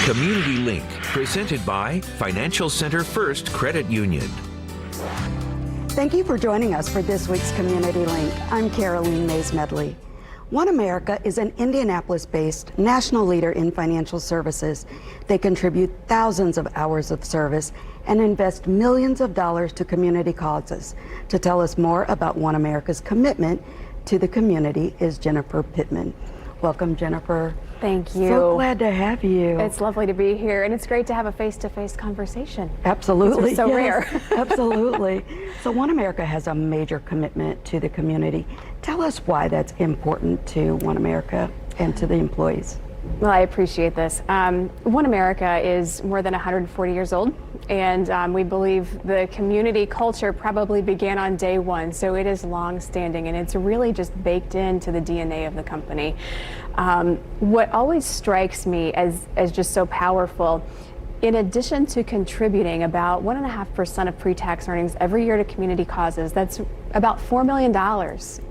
Community Link, presented by Financial Center First Credit Union. Thank you for joining us for this week's Community Link. I'm Caroline Mays-Medley. OneAmerica is an Indianapolis-based national leader in financial services. They contribute thousands of hours of service and invest millions of dollars to community causes. To tell us more about OneAmerica's commitment to the community is Jennifer Pittman. Welcome, Jennifer. Thank you. So glad to have you. It's lovely to be here, and it's great to have a face-to-face conversation. Absolutely. It's so rare. Absolutely. So OneAmerica has a major commitment to the community. Tell us why that's important to OneAmerica and to the employees. Well, I appreciate this. OneAmerica is more than 140 years old, and we believe the community culture probably began on day one, so it is long-standing, and it's really just baked into the DNA of the company. What always strikes me as just so powerful, in addition to contributing about 1.5% of pre-tax earnings every year to community causes, that's about $4 million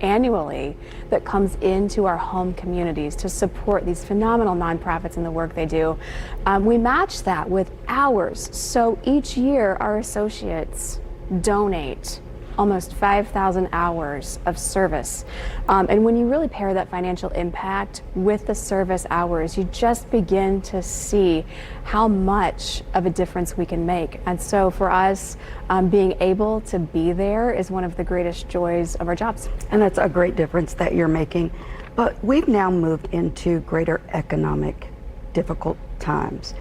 annually that comes into our home communities to support these phenomenal nonprofits and the work they do. We match that with hours. So each year our associates donate almost 5,000 hours of service. And when you really pair that financial impact with the service hours, you just begin to see how much of a difference we can make. And so for us, being able to be there is one of the greatest joys of our jobs. And that's a great difference that you're making. But we've now moved into greater economic difficult times.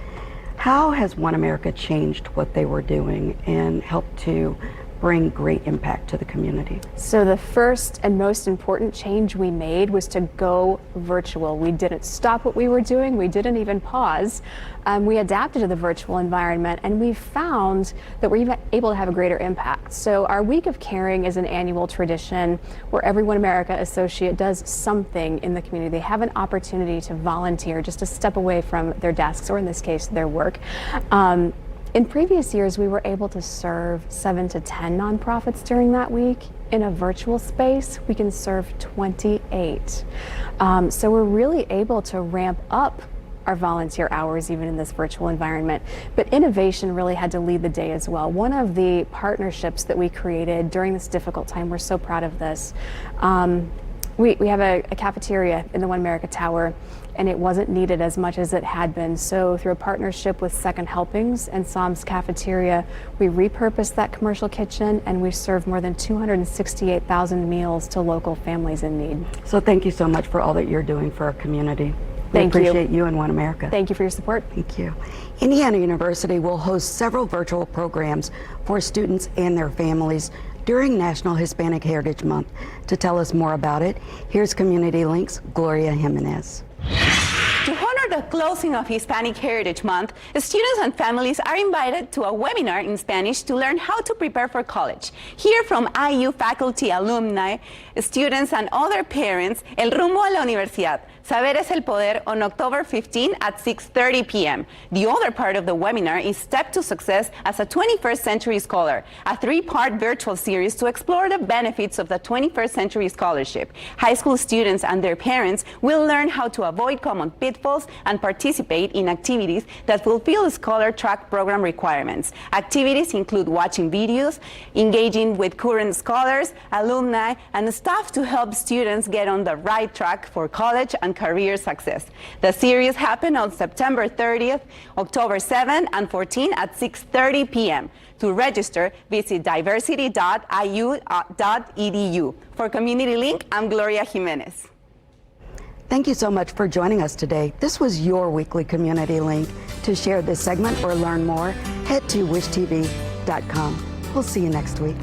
How has OneAmerica changed what they were doing and helped to bring great impact to the community? So the first and most important change we made was to go virtual. We didn't stop what we were doing. We didn't even pause. We adapted to the virtual environment, and we found that we're even able to have a greater impact. So our Week of Caring is an annual tradition where every OneAmerica associate does something in the community. They have an opportunity to volunteer, just to step away from their desks, or in this case, their work. In previous years, we were able to serve 7 to 10 nonprofits during that week. In a virtual space, we can serve 28. So we're really able to ramp up our volunteer hours even in this virtual environment. But innovation really had to lead the day as well. One of the partnerships that we created during this difficult time, we're so proud of this. We have a cafeteria in the OneAmerica Tower, and it wasn't needed as much as it had been. So through a partnership with Second Helpings and Psalms Cafeteria, we repurposed that commercial kitchen, and we served more than 268,000 meals to local families in need. So thank you so much for all that you're doing for our community. We appreciate you and OneAmerica. Thank you for your support. Thank you. Indiana University will host several virtual programs for students and their families during National Hispanic Heritage Month. To tell us more about it, here's Community Link's Gloria Jimenez. To honor the closing of Hispanic Heritage Month, students and families are invited to a webinar in Spanish to learn how to prepare for college. Hear from IU faculty, alumni, students, and other parents El Rumbo a la Universidad. Saber es el Poder on October 15 at 6:30 p.m. The other part of the webinar is Step to Success as a 21st Century Scholar, a 3-part virtual series to explore the benefits of the 21st Century Scholarship. High school students and their parents will learn how to avoid common pitfalls and participate in activities that fulfill Scholar Track program requirements. Activities include watching videos, engaging with current scholars, alumni, and staff to help students get on the right track for college and career success. The series happened on September 30th, October 7 and 14 at 6:30 p.m. To register, visit diversity.iu.edu. For Community Link, I'm Gloria Jimenez. Thank you so much for joining us today. This was your weekly Community Link. To share this segment or learn more, head to wishtv.com. We'll see you next week.